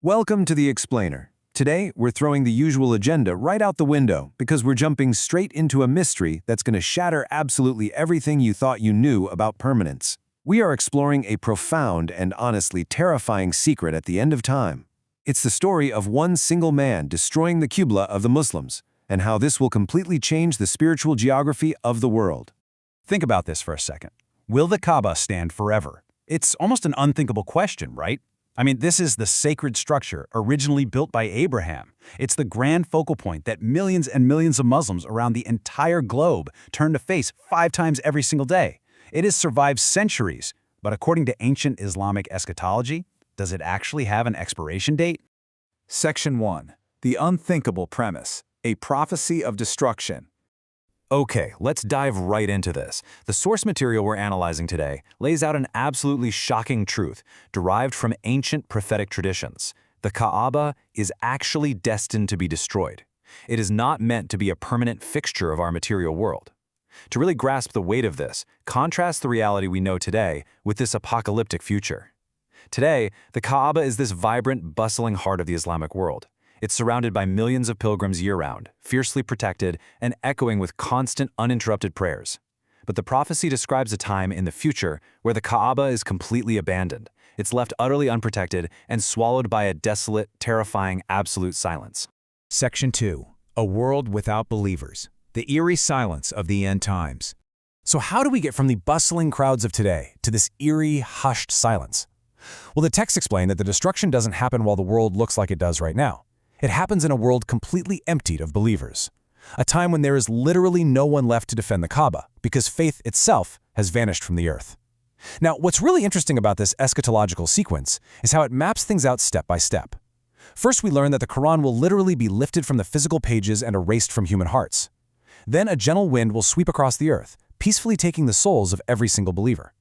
Welcome to The Explainer. Today, we're throwing the usual agenda right out the window because we're jumping straight into a mystery that's going to shatter absolutely everything you thought you knew about permanence. We are exploring a profound and honestly terrifying secret at the end of time. It's the story of one single man destroying the Qibla of the Muslims, and how this will completely change the spiritual geography of the world. Think about this for a second. Will the Kaaba stand forever? It's almost an unthinkable question, right? I mean, this is the sacred structure originally built by Abraham. It's the grand focal point that millions and millions of Muslims around the entire globe turn to face 5 times every single day. It has survived centuries, but according to ancient Islamic eschatology, does it actually have an expiration date? Section 1. The unthinkable premise, a prophecy of destruction. Okay, let's dive right into this. The source material we're analyzing today lays out an absolutely shocking truth derived from ancient prophetic traditions. The Kaaba is actually destined to be destroyed. It is not meant to be a permanent fixture of our material world. To really grasp the weight of this, contrast the reality we know today with this apocalyptic future. Today, the Kaaba is this vibrant, bustling heart of the Islamic world. It's surrounded by millions of pilgrims year-round, fiercely protected, and echoing with constant, uninterrupted prayers. But the prophecy describes a time in the future where the Kaaba is completely abandoned. It's left utterly unprotected and swallowed by a desolate, terrifying, absolute silence. Section 2. A world without believers. The eerie silence of the end times. So how do we get from the bustling crowds of today to this eerie, hushed silence? Well, the texts explain that the destruction doesn't happen while the world looks like it does right now. It happens in a world completely emptied of believers. A time when there is literally no one left to defend the Kaaba, because faith itself has vanished from the earth. Now, what's really interesting about this eschatological sequence is how it maps things out step by step. First, we learn that the Quran will literally be lifted from the physical pages and erased from human hearts. Then a gentle wind will sweep across the earth, peacefully taking the souls of every single believer.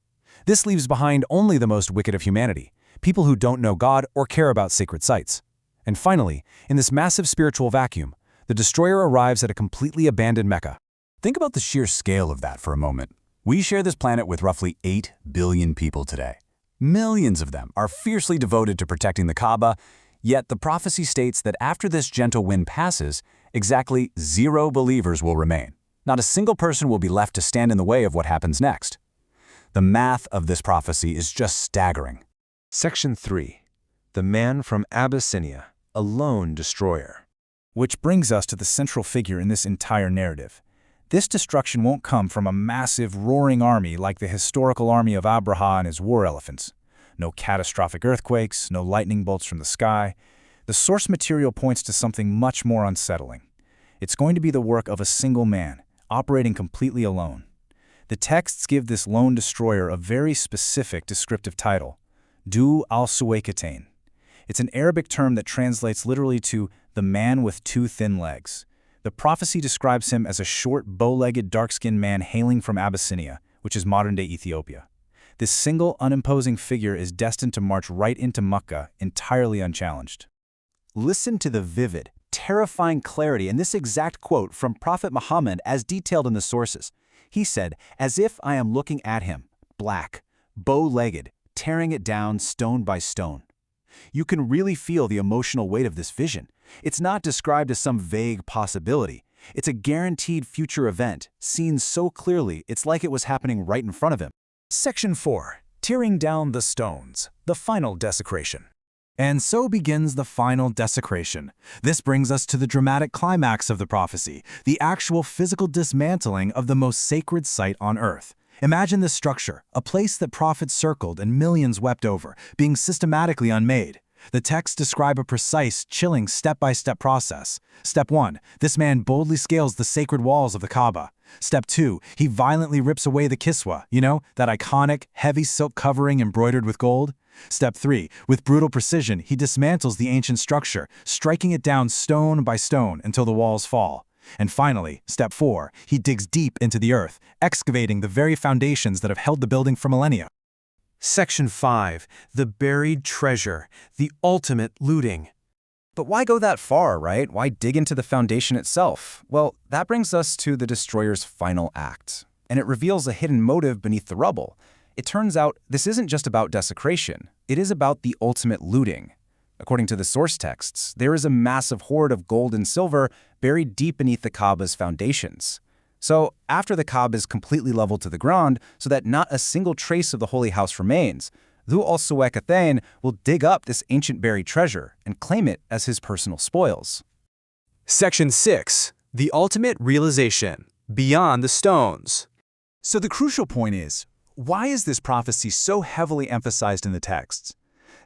This leaves behind only the most wicked of humanity, people who don't know God or care about sacred sites. And finally, in this massive spiritual vacuum, the destroyer arrives at a completely abandoned Mecca. Think about the sheer scale of that for a moment. We share this planet with roughly 8 billion people today. Millions of them are fiercely devoted to protecting the Kaaba, yet the prophecy states that after this gentle wind passes, exactly 0 believers will remain. Not a single person will be left to stand in the way of what happens next. The math of this prophecy is just staggering. Section 3. The man from Abyssinia, a lone destroyer. Which brings us to the central figure in this entire narrative. This destruction won't come from a massive, roaring army like the historical army of Abraha and his war elephants. No catastrophic earthquakes, no lightning bolts from the sky. The source material points to something much more unsettling. It's going to be the work of a single man, operating completely alone. The texts give this lone destroyer a very specific descriptive title, Du al-Suwaykatayn. It's an Arabic term that translates literally to the man with 2 thin legs. The prophecy describes him as a short, bow-legged, dark-skinned man hailing from Abyssinia, which is modern-day Ethiopia. This single, unimposing figure is destined to march right into Mecca, entirely unchallenged. Listen to the vivid, terrifying clarity in this exact quote from Prophet Muhammad as detailed in the sources. He said, "As if I am looking at him, black, bow-legged, tearing it down stone by stone." You can really feel the emotional weight of this vision. It's not described as some vague possibility. It's a guaranteed future event, seen so clearly it's like it was happening right in front of him. Section 4. Tearing down the stones. The final desecration. And so begins the final desecration. This brings us to the dramatic climax of the prophecy, the actual physical dismantling of the most sacred site on earth. Imagine this structure, a place that prophets circled and millions wept over, being systematically unmade. The texts describe a precise, chilling, step-by-step process. Step 1. This man boldly scales the sacred walls of the Kaaba. Step 2. He violently rips away the kiswa, that iconic, heavy silk covering embroidered with gold. Step 3. With brutal precision, he dismantles the ancient structure, striking it down stone by stone until the walls fall. And finally, step 4, he digs deep into the earth, excavating the very foundations that have held the building for millennia. Section 5. The buried treasure, the ultimate looting. But why go that far, right? Why dig into the foundation itself? Well, that brings us to the destroyer's final act, and it reveals a hidden motive beneath the rubble. It turns out this isn't just about desecration, it is about the ultimate looting. According to the source texts, there is a massive hoard of gold and silver buried deep beneath the Kaaba's foundations. So, after the Kaaba is completely leveled to the ground so that not a single trace of the Holy House remains, Dhu al-Suwaykatayn will dig up this ancient buried treasure and claim it as his personal spoils. Section 6. The Ultimate Realization. Beyond the Stones. So the crucial point is, why is this prophecy so heavily emphasized in the texts?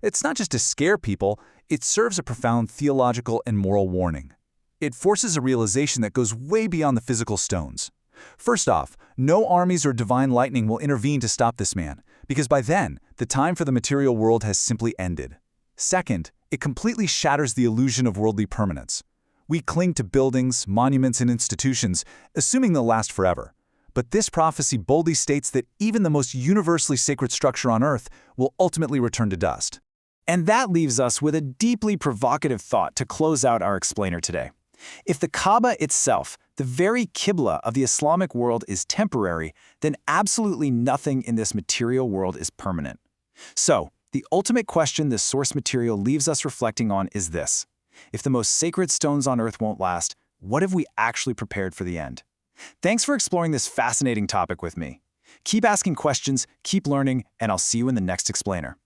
It's not just to scare people, it serves a profound theological and moral warning. It forces a realization that goes way beyond the physical stones. First off, no armies or divine lightning will intervene to stop this man, because by then, the time for the material world has simply ended. Second, it completely shatters the illusion of worldly permanence. We cling to buildings, monuments, and institutions, assuming they'll last forever. But this prophecy boldly states that even the most universally sacred structure on Earth will ultimately return to dust. And that leaves us with a deeply provocative thought to close out our explainer today. If the Kaaba itself, the very Qibla of the Islamic world, is temporary, then absolutely nothing in this material world is permanent. So, the ultimate question this source material leaves us reflecting on is this. If the most sacred stones on Earth won't last, what have we actually prepared for the end? Thanks for exploring this fascinating topic with me. Keep asking questions, keep learning, and I'll see you in the next explainer.